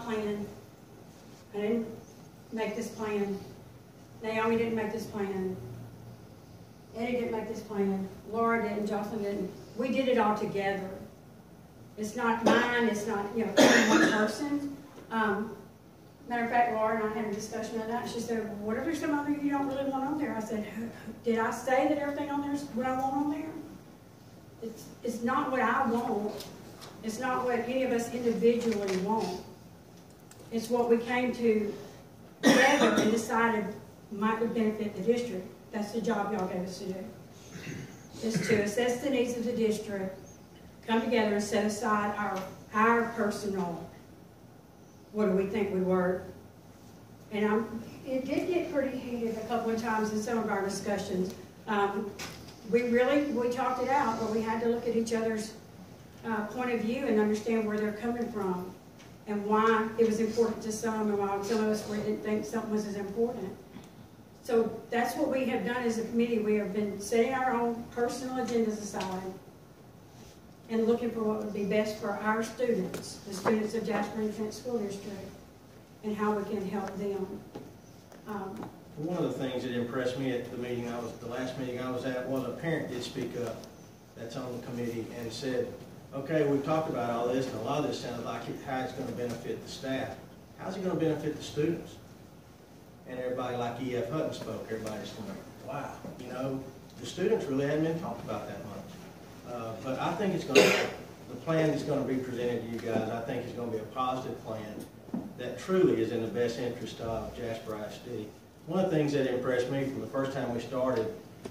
plan. I didn't make this plan. Naomi didn't make this plan. Eddie didn't make this plan. Laura didn't. Jocelyn didn't. We did it all together. It's not mine. It's not, you know, one person. Matter of fact, Laura and I had a discussion on that. She said, well, what if there's some other you don't really want on there? I said, did I say that everything on there is what I want on there? It's not what I want. It's not what any of us individually want. It's what we came to together and decided might would benefit the district. That's the job y'all gave us to do. Is to assess the needs of the district, come together and set aside our personal, what do we think would work? And it did get pretty heated a couple of times in some of our discussions. We talked it out, but we had to look at each other's point of view and understand where they're coming from and why it was important to some and why some of us didn't think something was as important. So that's what we have done as a committee. We have been setting our own personal agendas aside and looking for what would be best for our students, the students of Jasper Independent School District, and how we can help them. One of the things that impressed me at the meeting the last meeting I was at was a parent did speak up that's on the committee and said, okay, we've talked about all this, and a lot of this sounds like how it's going to benefit the staff. How's it going to benefit the students? And everybody, like E.F. Hutton spoke, everybody's going, wow, you know, the students really hadn't been talked about that much. But I think it's going to, the plan that's going to be presented to you guys, I think is going to be a positive plan that truly is in the best interest of Jasper ISD. One of the things that impressed me from the first time we started,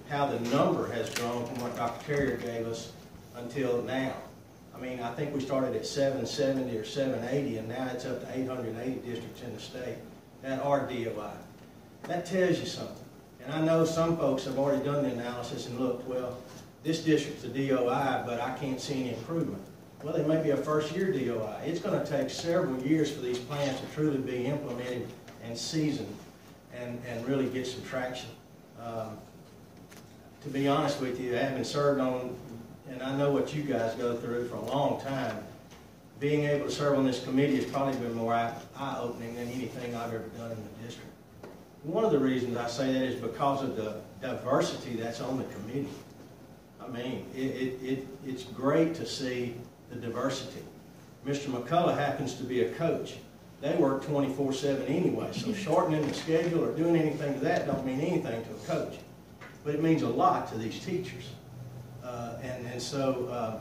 how the number has grown from what Dr. Terrier gave us until now. I mean, I think we started at 770 or 780, and now it's up to 880 districts in the state that are DOI. That tells you something. And I know some folks have already done the analysis and looked, well, this district's a DOI, but I can't see any improvement. Well, it may be a first-year DOI. It's going to take several years for these plans to truly be implemented and seasoned and really get some traction. To be honest with you, having served on, and I know what you guys go through for a long time, being able to serve on this committee has probably been more eye-opening than anything I've ever done in the district. One of the reasons I say that is because of the diversity that's on the committee. I mean, it's great to see the diversity. Mr. McCullough happens to be a coach. They work 24/7 anyway, so shortening the schedule or doing anything to that don't mean anything to a coach. But it means a lot to these teachers. So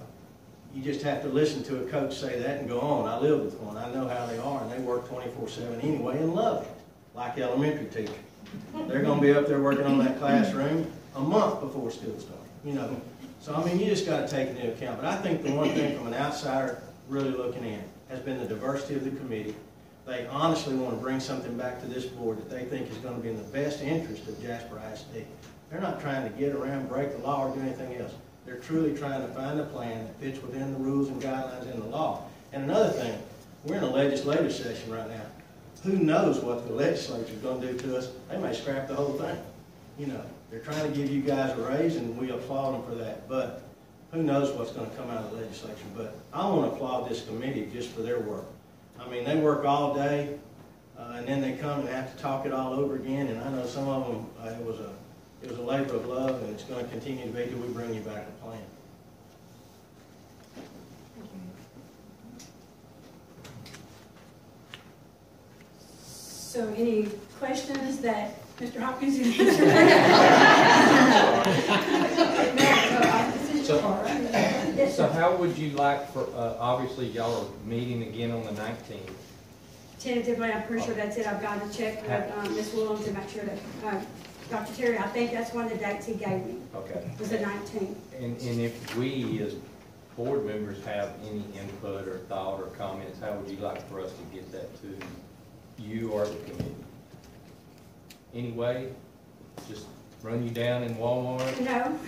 you just have to listen to a coach say that and go on. I live with one. I know how they are, and they work 24/7 anyway and love it, like elementary teachers. They're going to be up there working on that classroom a month before school starts, you know. So, I mean, you just got to take it into account. But I think the one thing from an outsider really looking in has been the diversity of the committee. They honestly want to bring something back to this board that they think is going to be in the best interest of Jasper ISD. They're not trying to get around, break the law, or do anything else. They're truly trying to find a plan that fits within the rules and guidelines in the law. And another thing, we're in a legislative session right now. Who knows what the legislature is going to do to us? They may scrap the whole thing. You know, they're trying to give you guys a raise, and we applaud them for that. But who knows what's going to come out of the legislature. But I want to applaud this committee just for their work. I mean, they work all day, and then they come and have to talk it all over again. And I know some of them, it was a labor of love, and it's going to continue to be till we bring you back a plan. So any questions that Mr. Hopkins can answer? So how would you like for, obviously y'all are meeting again on the 19th. Tentatively, I'm pretty sure that's it. I've got to check with Ms. Williams to make sure that Dr. Terry, I think that's one of the dates he gave me. Okay. Was the 19th. And if we as board members have any input or thought or comments, how would you like for us to get that to you or the committee? Anyway, just run you down in Walmart? No.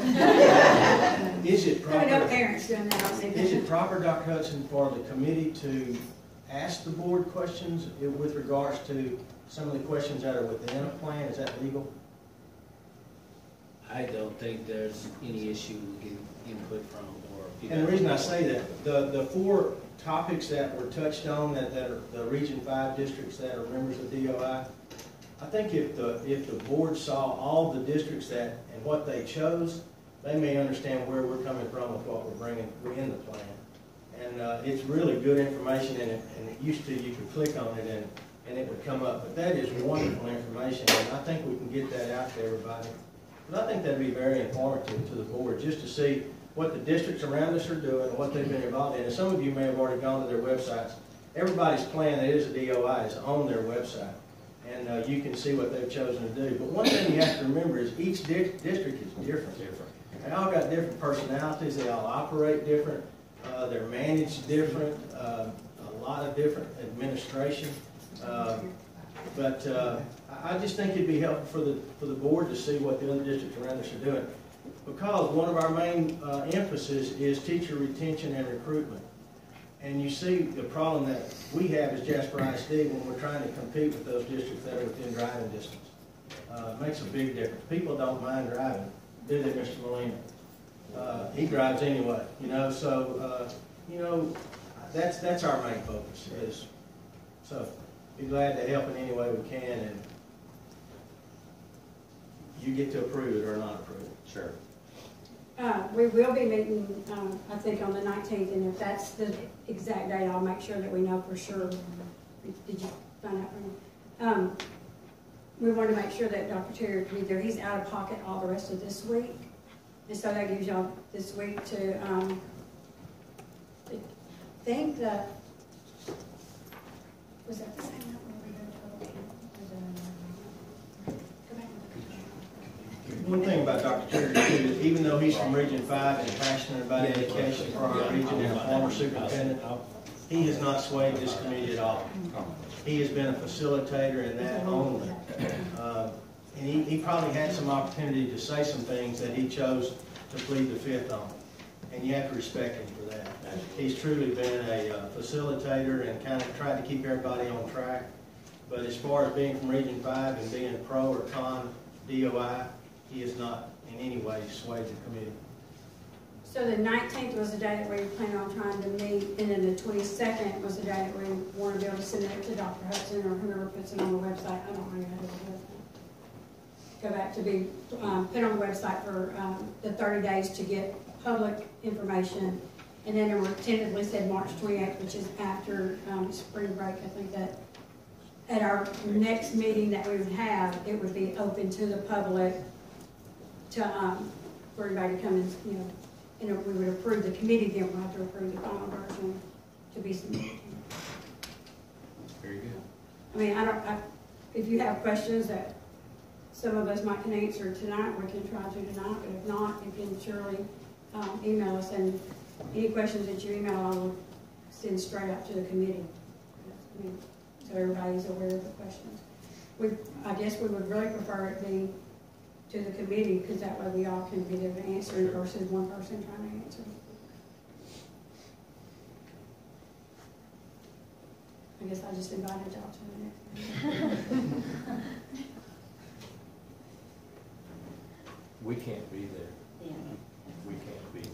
Is it proper? No parents doing that. Is it proper, Dr. Hudson, for the committee to ask the board questions with regards to some of the questions that are within a plan? Is that legal? I don't think there's any issue getting input from or. And the reason I say that, the topics that were touched on that are the Region 5 districts that are members of DOI. I think if the board saw all the districts that and what they chose, they may understand where we're coming from with what we're bringing in the plan. And it's really good information, and it used to, you could click on it and it would come up. But that is wonderful information, and I think we can get that out to everybody. But I think that'd be very informative to the board, just to see what the districts around us are doing, what they've been involved in. And some of you may have already gone to their websites. Everybody's plan that is a DOI is on their website, and you can see what they've chosen to do. But one thing you have to remember is each district is different. They all got different personalities. They all operate different. They're managed different. A lot of different administration. But I just think it'd be helpful for the board to see what the other districts around us are doing, because one of our main emphasis is teacher retention and recruitment. And you see the problem that we have as Jasper ISD when we're trying to compete with those districts that are within driving distance. It makes a big difference. People don't mind driving, do they, Mr. Molina? He drives anyway, you know. So that's our main focus. So be glad to help in any way we can, and you get to approve it or not approve it. Sure. We will be meeting, I think, on the 19th, and if that's the exact date, I'll make sure that we know for sure. Did you find out from me? We want to make sure that Dr. Terry will be there. He's out of pocket all the rest of this week, and so that gives y'all this week to think that, was that the same night when we were to One thing about Dr. Terry too is, even though he's from Region 5 and passionate about education for our region and a former superintendent, he has not swayed this committee at all. He has been a facilitator in that only. And he probably had some opportunity to say some things that he chose to plead the fifth on. And you have to respect him for that. He's truly been a facilitator and kind of tried to keep everybody on track. But as far as being from Region 5 and being pro or con DOI, he has not in any way swayed the committee. So the 19th was the day that we were planning on trying to meet, and then the 22nd was the day that we want to be able to send it to Dr. Hudson or whoever puts it on the website. I don't know how to do it. Go back to be put on the website for the 30 days to get public information. And then it were tentatively said March 28th, which is after spring break. I think that at our next meeting that we would have, it would be open to the public to for everybody to come and, and we would approve the committee, then we'll have to approve the final version to be submitted. Very good. I mean, if you have questions that some of us might can answer tonight, we can try to tonight, but if not, you can surely email us, and any questions that you email, I will send straight out to the committee. I mean, so everybody's aware of the questions. I guess we would really prefer it be to the committee, because that way we all can be able to answer versus one person trying to answer. I guess I just invited y'all to the next meeting. We can't be there. Yeah. We can't be there.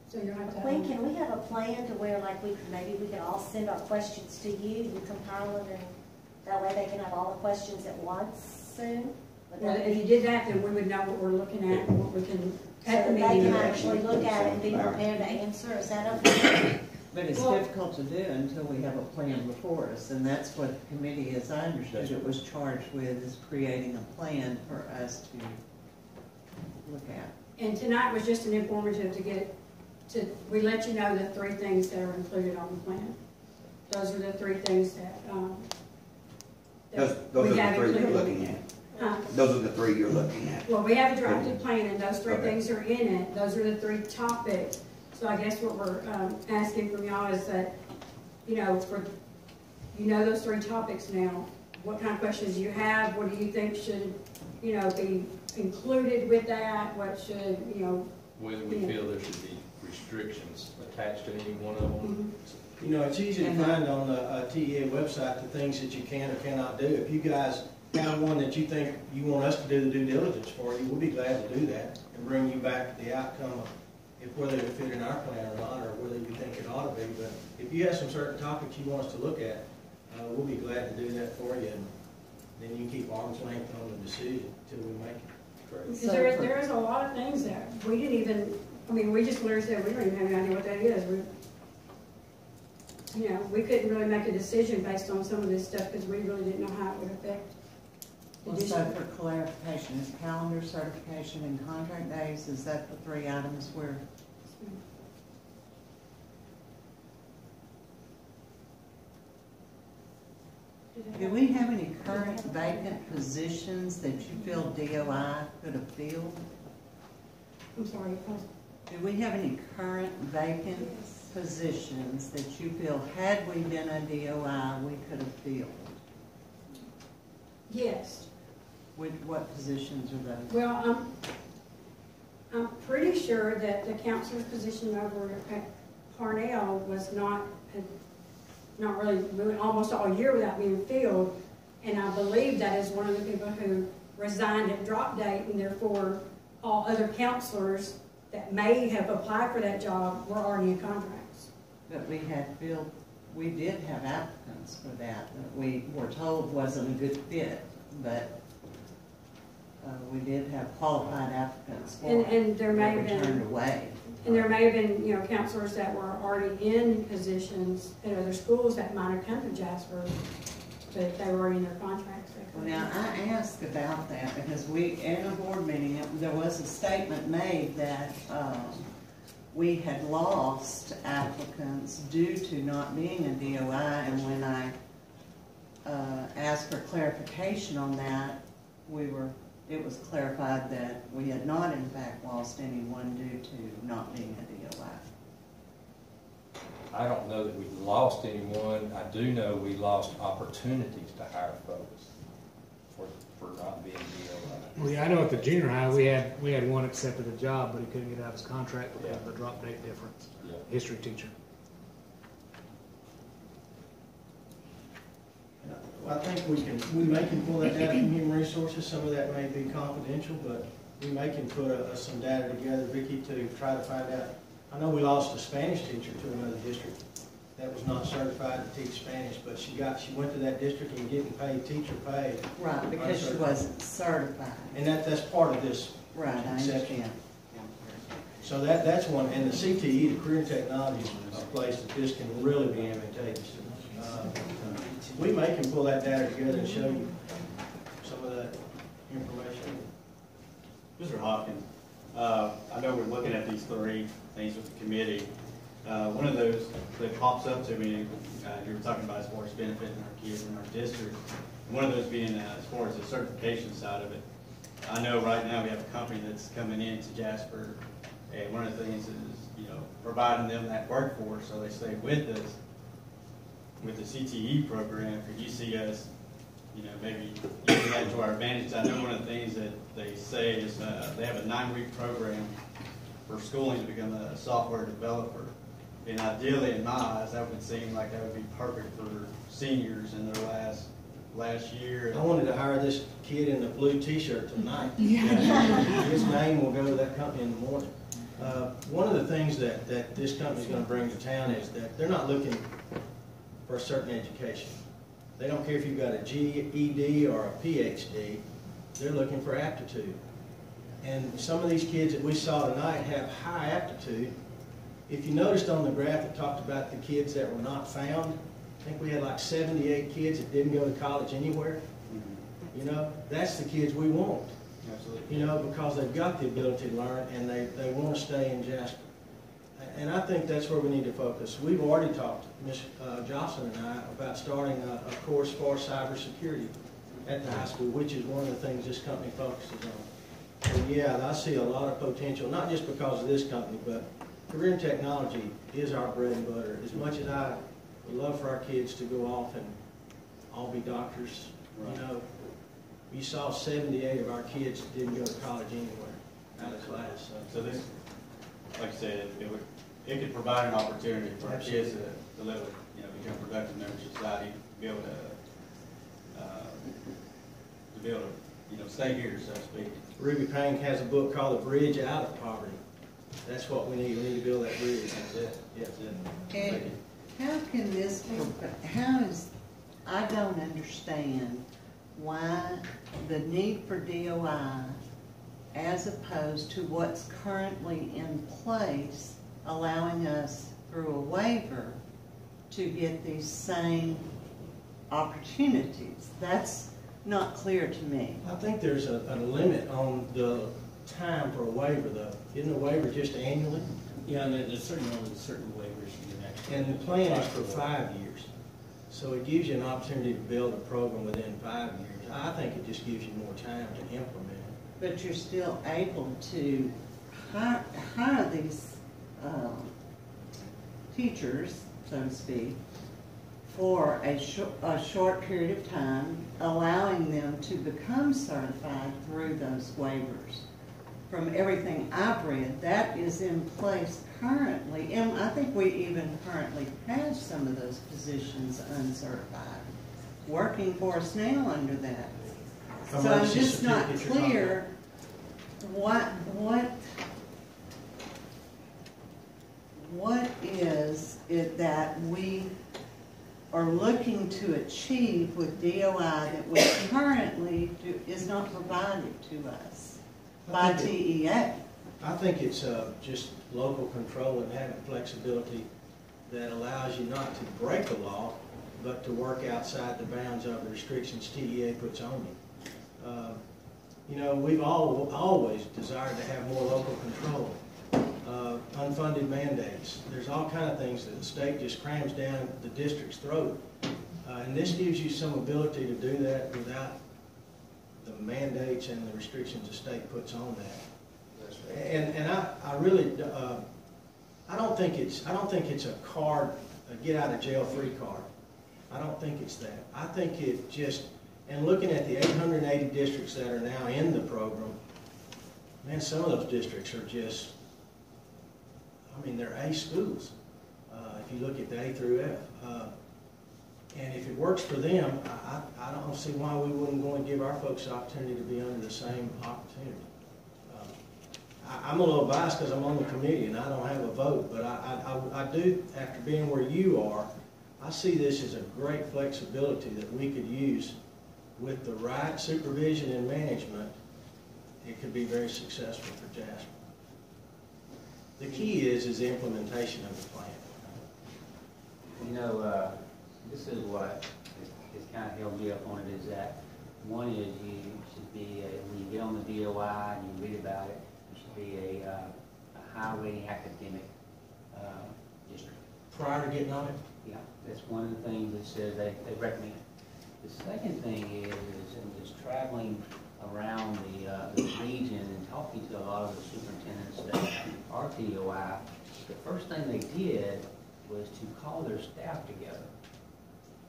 So you'll have to. Can we have a plan to where, like, maybe we could all send our questions to you, you compile them, and that way they can have all the questions at once soon? Well, if you did that, then we would know what we're looking at and what we can, at the So they meeting. can actually look at it and be prepared to answer, is that okay? But it's difficult to do until we have a plan before us, and that's what the committee, as I understood it, was charged with, is creating a plan for us to look at. And tonight was just an informative we let you know the 3 things that are included on the plan. Those are the 3 things that, Those are the 3 you're looking at. Those are the 3 you're looking at. Well, we have a drafted plan, and those 3 Okay. things are in it. Those are the 3 topics. So I guess what we're asking from y'all is that, those 3 topics now. What kind of questions do you have? What do you think should, be included with that? What should, Whether we feel there should be restrictions attached to any one of them. It's easy to find on the TEA website the things that you can or cannot do. If you guys have one that you think you want us to do the due diligence for you, we'll be glad to do that and bring you back the outcome of whether it fit in our plan or not, or whether you think it ought to be. But if you have some certain topics you want us to look at, we'll be glad to do that for you. And then you can keep arm's length on the decision until we make it. Because there is a lot of things that we didn't even, I mean, we just literally said, we don't even have any idea what that is. We couldn't really make a decision based on some of this stuff because we really didn't know how it would affect the Well, so district. for clarification, is calendar certification and contract days, is that the 3 items where? Do we have any current vacant positions that you feel DOI could have filled? I'm sorry. Do we have any current vacant positions that you feel, had we been a DOI, we could have filled? Yes. What positions are those? Well, I'm pretty sure that the counselor's position over at Parnell was not really, we went almost all year without being filled. And I believe that is one of the people who resigned at drop date, and therefore all other counselors that may have applied for that job were already in contracts. But we had filled, we did have applicants for that we were told wasn't a good fit, but we did have qualified applicants for it. And there may that have were turned been, away. and there may have been, counselors that were already in positions at other schools that might have come to Jasper, but they were already in their contracts. Well, now, I asked about that because in a board meeting, there was a statement made that we had lost applicants due to not being a DOI, and when I asked for clarification on that, it was clarified that we had not in fact lost anyone due to not being a DOI. I don't know that we lost anyone. I do know we lost opportunities to hire folks for not being DOI. Well, yeah, I know at the junior high, we had one accepted a job, but he couldn't get out of his contract because of the drop date difference. Yeah. History teacher. I think we may can pull that data from human resources. Some of that may be confidential, but we may can put some data together, Vicki, to try to find out. I know we lost a Spanish teacher to another district that was not certified to teach Spanish, but she went to that district and getting paid teacher pay. Right, because she wasn't certified. And that's part of this. Right, I understand. So that's one, and the CTE, the Career Technology, is a place that this can really be advantageous. We may can pull that data together and show you some of that information. Mr. Hopkins, I know we're looking at these 3 things with the committee. One of those that pops up to me, you were talking about as far as benefiting our kids in our district. One of those being as far as the certification side of it. I know right now we have a company that's coming into Jasper, and one of the things is, providing them that workforce so they stay with us. With the CTE program, could you see us, maybe using that to our advantage? I know one of the things that they say is they have a 9-week program for schooling to become a software developer. And ideally, in my eyes, that would seem like that would be perfect for seniors in their last year. I wanted to hire this kid in the blue T-shirt tonight. His name will go to that company in the morning. One of the things that this company is going to bring to town is that they're not looking for a certain education. They don't care if you've got a GED or a PhD. They're looking for aptitude. And some of these kids that we saw tonight have high aptitude. If you noticed on the graph that talked about the kids that were not found, I think we had like 78 kids that didn't go to college anywhere. That's the kids we want. Absolutely. Because they've got the ability to learn and they want to stay in Jasper. And I think that's where we need to focus. We've already talked, Ms. Jocelyn and I, about starting a course for cybersecurity at the high school, which is one of the things this company focuses on. And yeah, I see a lot of potential, not just because of this company, but career and technology is our bread and butter. As much as I would love for our kids to go off and all be doctors, you saw 78 of our kids didn't go to college anywhere out of class. So this, like I said, it could provide an opportunity for our kids to live, become productive members of society, be able to stay here, so to speak. Ruby Payne has a book called The Bridge Out of Poverty. That's what we need to build that bridge, that's it, yes. And how can this, how is, I don't understand why the need for DOI as opposed to what's currently in place, allowing us through a waiver to get these same opportunities. That's not clear to me. I think there's a limit on the time for a waiver, though. Isn't a waiver just annually? Yeah, and there's certain waivers you can actually. And the plan is for 5 years. So it gives you an opportunity to build a program within 5 years. I think it just gives you more time to implement it. But you're still able to hire these teachers, so to speak, for a short period of time, allowing them to become certified through those waivers. From everything I've read, that is in place currently, and I think we even currently have some of those positions uncertified, working for us now under that. So I'm just not clear what is it that we are looking to achieve with DOI that we currently is not provided to us by TEA. I think it's just local control and having flexibility that allows you not to break the law, but to work outside the bounds of the restrictions TEA puts on you. You know, we've always desired to have more local control. Unfunded mandates. There's all kind of things that the state just crams down the district's throat. And this gives you some ability to do that without the mandates and the restrictions the state puts on that. And I really, I don't think it's a card, a get out of jail free card. I don't think it's that. I think it just, and looking at the 880 districts that are now in the program, man, some of those districts are just, I mean, they're A schools. If you look at the A through F. And if it works for them, I don't see why we wouldn't go and give our folks the opportunity to be under the same opportunity. I'm a little biased because I'm on the committee and I don't have a vote, but I do, after being where you are, I see this as a great flexibility that we could use with the right supervision and management. It could be very successful for Jasper. The key is the implementation of the plan. You know, this is what is kind of held me up on it, is that one is you should be, when you get on the DOI and you read about it, you should be a high-rating academic district. Prior to getting on it? Yeah, that's one of the things that says they recommend. The second thing is in just traveling around the region and talking to a lot of the superintendents that are DOI, the first thing they did was to call their staff together.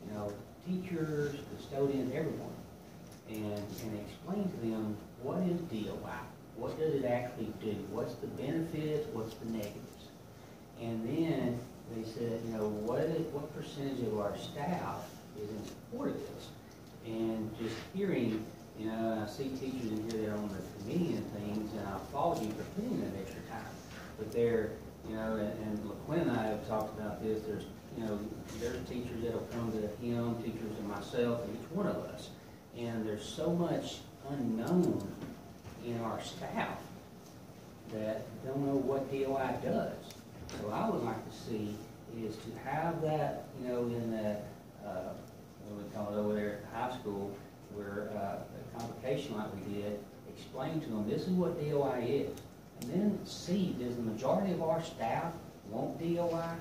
You know, teachers, custodians, everyone, and explain to them what is DOI, what does it actually do, what's the benefits, what's the negatives, and then they said, you know, what percentage of our staff is in support of this, and just hearing, you know, I see teachers in here that are on the committee and things, and I applaud you for putting that extra time, but they're, you know, and LaQuinn and I have talked about this, there's, you know, there's teachers that'll come to him, teachers and myself, and each one of us, and there's so much unknown in our staff that don't know what DOI does. So I would like to see is to have that, you know, in that, what we call it over there at the high school, where a convocation like we did, explain to them this is what DOI is. And then see, does the majority of our staff want DOI?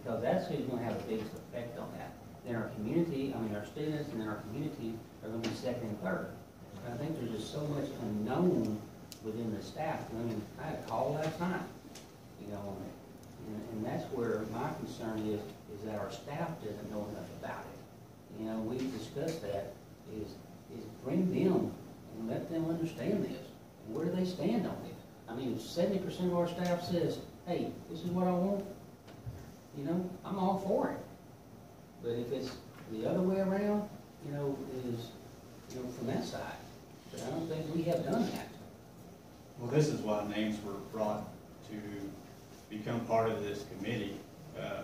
Because that's who's going to have the biggest effect on that. Then our community, I mean our students and then our community are going to be second and third. And I think there's just so much unknown within the staff. I mean, I had a call last night, you know, and that's where my concern is that our staff doesn't know enough about it. You know, we've discussed that, is bring them and let them understand this. Where do they stand on this? I mean, if 70% of our staff says, hey, this is what I want, you know, I'm all for it. But if it's the other way around, you know, is, you know, from that side. But I don't think we have done that. Well, this is why names were brought to become part of this committee, the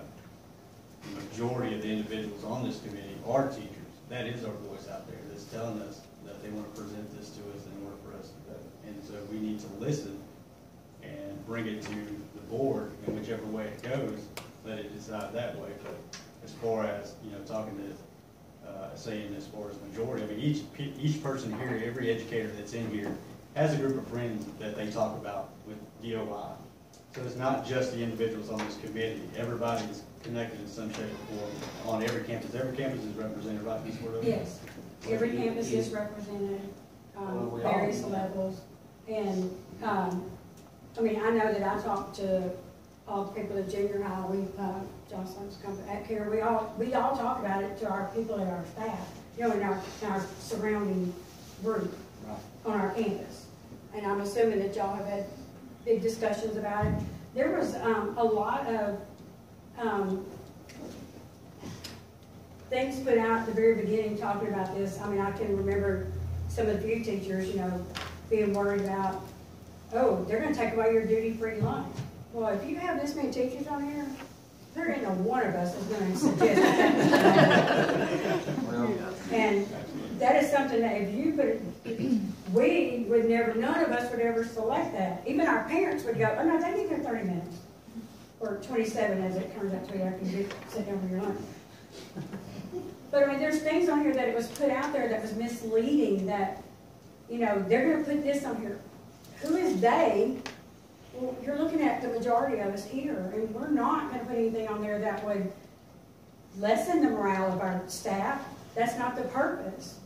majority of the individuals on this committee are teachers. That is our voice out there that's telling us that they want to present this to us in order for us to vote. And so we need to listen and bring it to the board, and whichever way it goes, let it decide that way. But as far as, talking to, saying as far as majority, I mean, each person here, every educator that's in here, has a group of friends that they talk about with DOI. So it's not just the individuals on this committee. Everybody's connected in some shape or form on every campus. Every campus is represented, right, Ms. Wardell? Yes, every campus is represented, various levels. And, I mean, I know that I talked to all the people at junior high, Jocelyn's company, at CARE, we all talk about it to our people at our staff, in our surrounding group on our campus. And I'm assuming that y'all have had big discussions about it. There was a lot of things put out at the very beginning talking about this. I mean, I can remember some of the few teachers, being worried about, oh, they're going to take away your duty-free lunch. Well, if you have this many teachers on here, there ain't no one of us is going to suggest that. And that is something that if you put, we would never, none of us would ever select that. Even our parents would go, oh no, they need their 30 minutes. Or 27 as it turns out to be after you sit down for your lunch. But I mean, there's things on here that it was put out there that was misleading that, they're going to put this on here. Who is they? Well, you're looking at the majority of us here, and we're not going to put anything on there that would lessen the morale of our staff. That's not the purpose.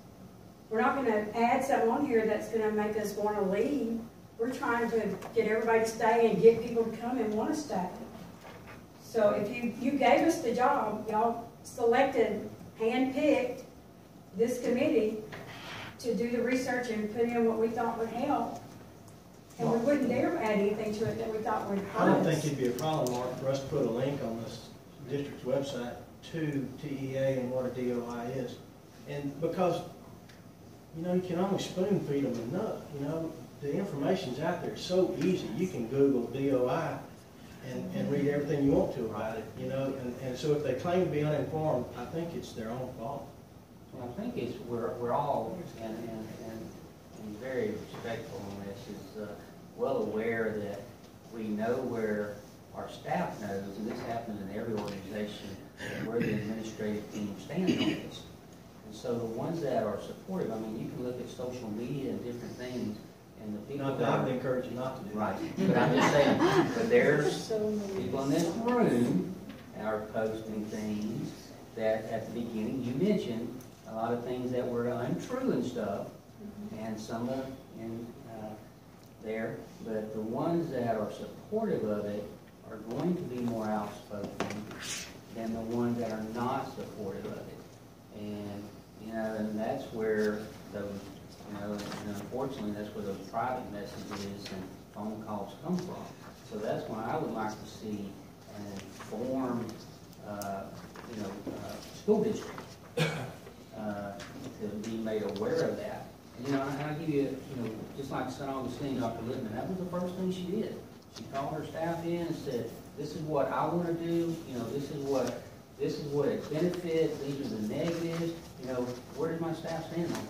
We're not going to add something on here that's going to make us want to leave. We're trying to get everybody to stay and get people to come and want to stay. So if you gave us the job, y'all selected, hand-picked this committee to do the research and put in what we thought would help. And we wouldn't dare add anything to it that we thought would hurt us. I don't think it'd be a problem, Mark, for us to put a link on this district's website to TEA and what a DOI is. And because, you can only spoon feed them enough. The information's out there. It's so easy. You can Google DOI and read everything you want to about it, and so if they claim to be uninformed, I think it's their own fault. Well, I think we're all, and very respectful on this, is well aware that we know where our staff knows, and this happens in every organization, where the administrative team stands on this. And so the ones that are supportive, I mean, you can look at social media and different things, and the people Not that I would encourage you not to do. Right, but I'm just saying, but there's people in this room are posting things that at the beginning, you mentioned a lot of things that were untrue and stuff, and some of there, but the ones that are supportive of it are going to be more outspoken than the ones that are not supportive of it. And, and that's where those, and unfortunately, that's where those private messages and phone calls come from. So that's why I would like to see an informed, school district to be made aware of that. And, I'll give you, just like St. Augustine, Dr. Littman, that was the first thing she did. She called her staff in and said, this is what I want to do, this is what it benefits, these are the negatives, where does my staff stand on it?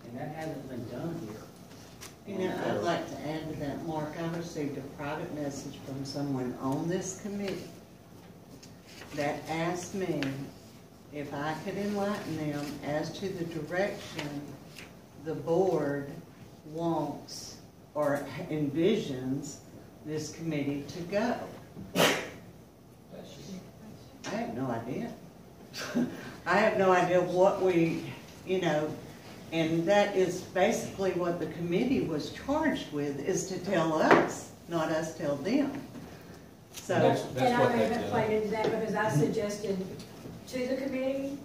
And that hasn't been done here. I'd like to add to that, Mark, I received a private message from someone on this committee that asked me if I could enlighten them as to the direction the board wants or envisions this committee to go. I have no idea. I have no idea what we, and that is basically what the committee was charged with, is to tell us, not us tell them. So, That's and what I they haven't do. played into that because I suggested to the committee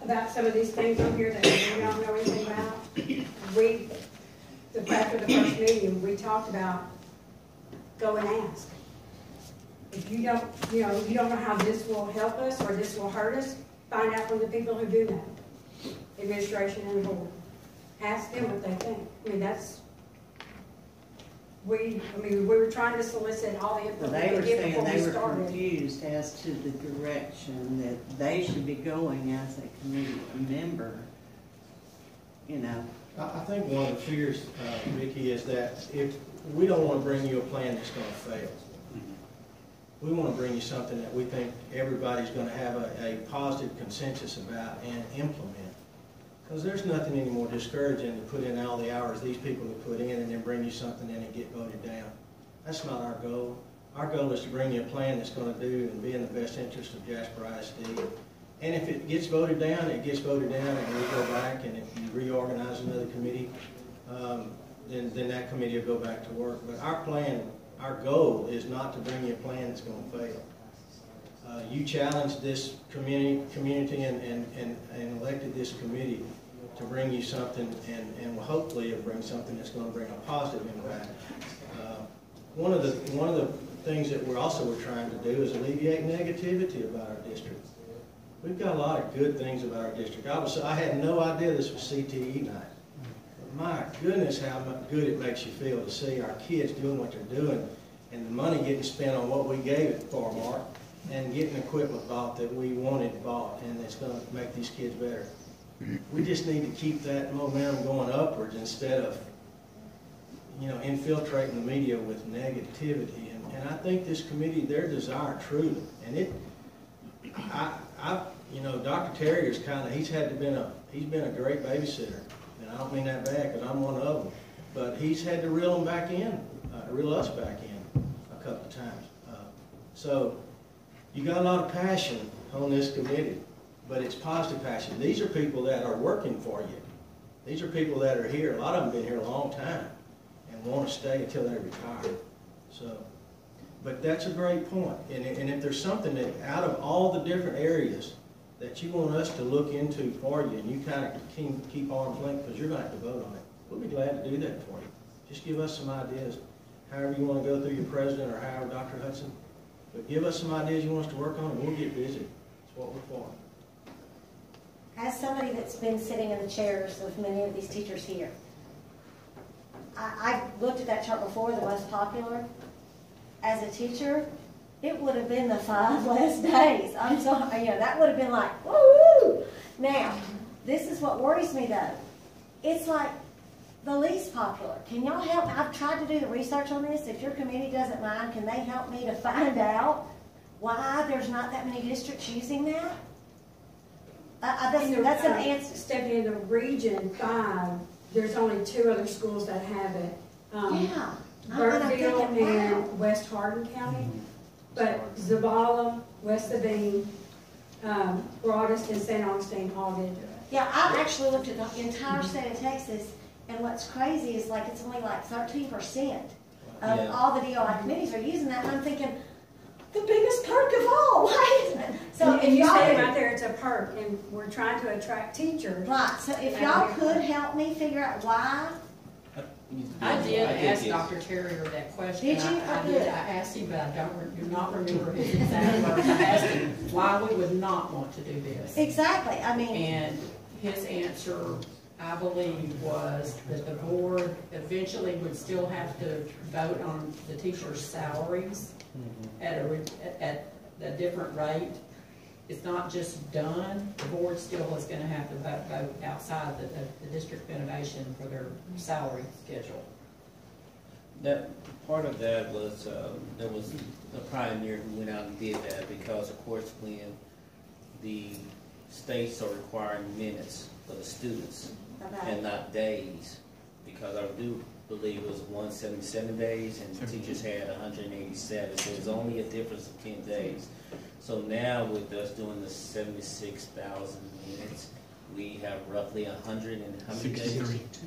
about some of these things on here that we don't know anything about. After the first meeting, we talked about go and ask. If you don't, you don't know how this will help us or this will hurt us, find out from the people who do know, administration and the board. Ask them what they think. I mean, we were trying to solicit all the Well, information they we were could get saying before we they were started. confused as to the direction that they should be going as a committee member, you know. I think one of the fears, Vicki, is that if, we don't want to bring you a plan that's going to fail. We want to bring you something that we think everybody's going to have a positive consensus about and implement. Because there's nothing any more discouraging to put in all the hours these people have put in and then bring you something and it get voted down. That's not our goal. Our goal is to bring you a plan that's going to do and be in the best interest of Jasper ISD. And if it gets voted down, it gets voted down, and we go back, and if you reorganize another committee, then that committee will go back to work. But our plan, our goal is not to bring you a plan that's going to fail. You challenged this community and elected this committee to bring you something, and will hopefully it'll bring something that's going to bring a positive impact. One of the things that we're trying to do is alleviate negativity about our district. We've got a lot of good things about our district. I had no idea this was CTE night. But my goodness, how good it makes you feel to see our kids doing what they're doing, and the money getting spent on what we gave it for, Mark, and getting equipment bought that we wanted bought, and it's going to make these kids better. We just need to keep that momentum going upwards instead of, infiltrating the media with negativity. And I think this committee, their desire truly, and Dr. Terrier's he's been a great babysitter, and I don't mean that bad because I'm one of them, but he's had to reel us back in a couple of times. So you got a lot of passion on this committee, but it's positive passion. These are people that are working for you. These are people that are here. A lot of them have been here a long time and want to stay until they retire. But that's a great point. And if there's something that out of all the different areas that you want us to look into for you, and you kind of keep arm's length because you're going to have to vote on it, we'll be glad to do that for you. Just give us some ideas, however you want to go through your president or however, Dr. Hudson. But give us some ideas you want us to work on, and we'll get busy. That's what we're for. As somebody that's been sitting in the chairs of many of these teachers here, I looked at that chart before, the most popular. As a teacher, it would have been the 5 less days. I'm sorry, that would have been like, woo! Now, this is what worries me though. It's like the least popular. Can y'all help? I've tried to do the research on this. If your committee doesn't mind, can they help me to find out why there's not that many districts using that? That's an answer. Stephanie, in the Region 5, there's only 2 other schools that have it. Yeah. Burkeville and West Hardin County, but Zavala, West Sabine, Broadest, and St. Augustine all did do it. Yeah, I actually looked at the entire state of Texas, and what's crazy is it's only 13% of all the DOI committees are using that, and I'm thinking, the biggest perk of all, why isn't it? So and you say right there it's a perk, and we're trying to attract teachers. Right, so if y'all could help me figure out why. I did ask Dr. Terrier that question. Did you? I did. I asked him, but I do not remember his exact words. I asked him why we would not want to do this. Exactly. And his answer, I believe, was that the board eventually would still have to vote on the teachers' salaries at a different rate. It's not just done. The board still is going to have to vote outside the district renovation for their salary schedule. That part of that was there was a pioneer who went out and did that because, of course, when the states are requiring minutes for the students and not days, because I do believe it was 177 days and the teachers had 187, so there's only a difference of 10 days. So now with us doing the 76,000 minutes, we have roughly 100 and how many days?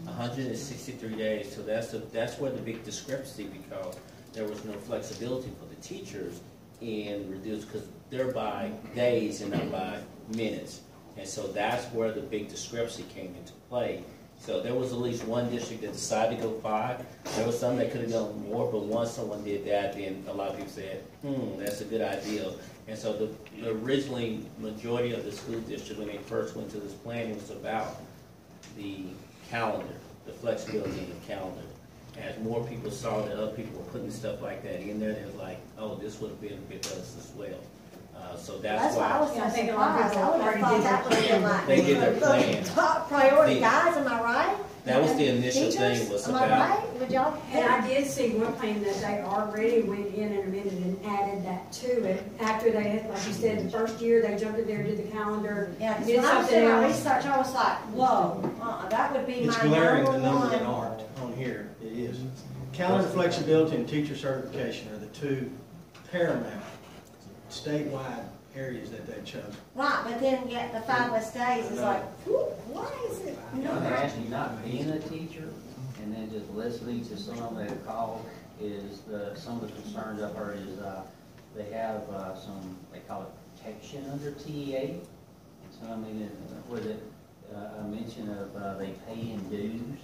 163 days. So that's where the big discrepancy, because there was no flexibility for the teachers in reduce, because they're by days and not by minutes. And so that's where the big discrepancy came into play. So there was at least one district that decided to go 5. There was some that could have gone more, but once someone did that, then a lot of people said, that's a good idea. And so the originally majority of the school district, when they first went to this plan, it was about the calendar, the flexibility of the calendar. as more people saw that other people were putting stuff like that in there, they was like, oh, this would benefit us as well. So That's why I why was so Yeah, I think a lot of surprised. people I would have already thought did that would have been like. they did their plan. Top priority The- guys, am I right? That was the initial Teachers, thing was am I about, right? Would y'all? And I did see one plan that they already went in and amended and added that to it. After they had, like you said, the first year, they jumped in there, did the calendar, Yeah, because did when I was something doing my else. research, I was like, whoa, that would be It's my glaring number the numbers that one. aren't on here, it is. Calendar flexibility and teacher certification are the two paramount statewide areas that they chose. Right, but then yet the 5 less days is like, whew, why is it? Another actually not being a teacher and then just listening to some of that call is some of the concerns I've heard is, they have, some, they call it protection under TEA. And so, I mean, with it, a mention of, they pay in dues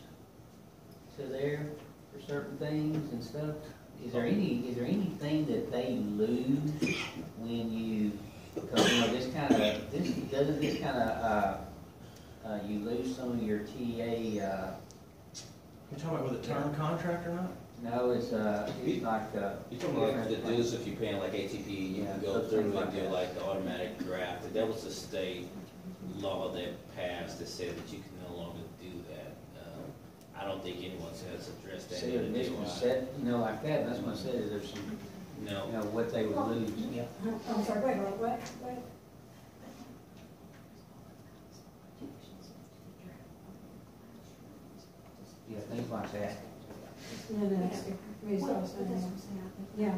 to there for certain things and stuff. Is there anything that they lose when you, because, you know, doesn't this kind of, you lose some of your TEA, You talking about with a term contract or not? no, it's like, You talking about the dues if you're paying like ATP, you can go through and do like the automatic draft. That was a state law that passed that said that you can no longer do that. I don't think anyone has addressed that. see, if this was set, you know, like that, that's what I said, is there's some, No. you know, what they would lose. I'm sorry, wait, what? Yeah, things like that. No, that's good. I mean, it's all the same. Yeah.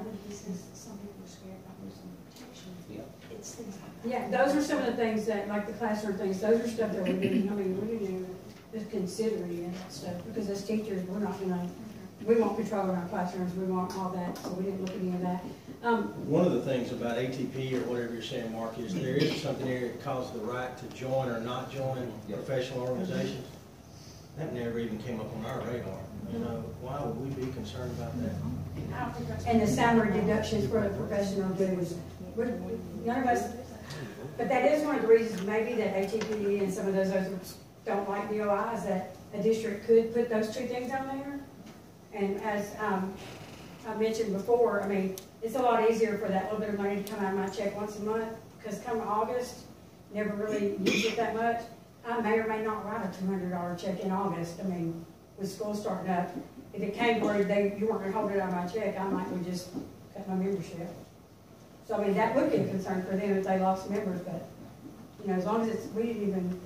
Yeah, those are some of the things that, like the classroom things, those are stuff that we didn't, I mean, we didn't even just consider any of that stuff, because as teachers, we're not gonna, we want control in our classrooms, we want all that, so we didn't look at any of that. One of the things about ATP or whatever you're saying, Mark, is there is something there that calls the right to join or not join professional organizations. That never even came up on our radar. You know, why would we be concerned about that? And the salary deductions for the professional dues. None of us, but that is one of the reasons maybe that ATP and some of those others don't like DOIs, that a district could put those two things on there. And as I mentioned before, I mean, it's a lot easier for that little bit of money to come out of my check once a month, because come August, never really use it that much. I may or may not write a $200 check in August. I mean, with school starting up, if it came where you weren't gonna hold it out of my check, I might would just cut my membership. So I mean, that would be a concern for them if they lost members, but, you know, as long as it's, we didn't even,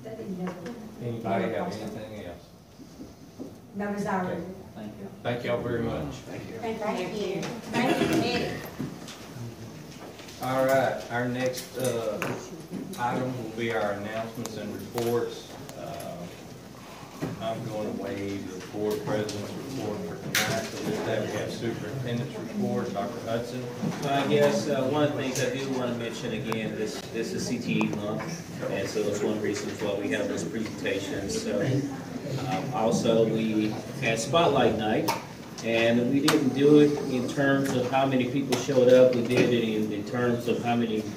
that didn't never. Anybody never have cost us. anything else? No desire. Okay. Thank you. Thank y'all very much. Thank you. Thank you, committee. All right, our next item will be our announcements and reports. I'm going to waive the board president's report for tonight. So with that, we have superintendent's report, Dr. Hudson. I guess one of the things I do want to mention again, this is CTE month, and so that's one of the reasons why we have those presentations. So also, we had Spotlight Night, and we didn't do it in terms of how many people showed up. We did it in terms of how many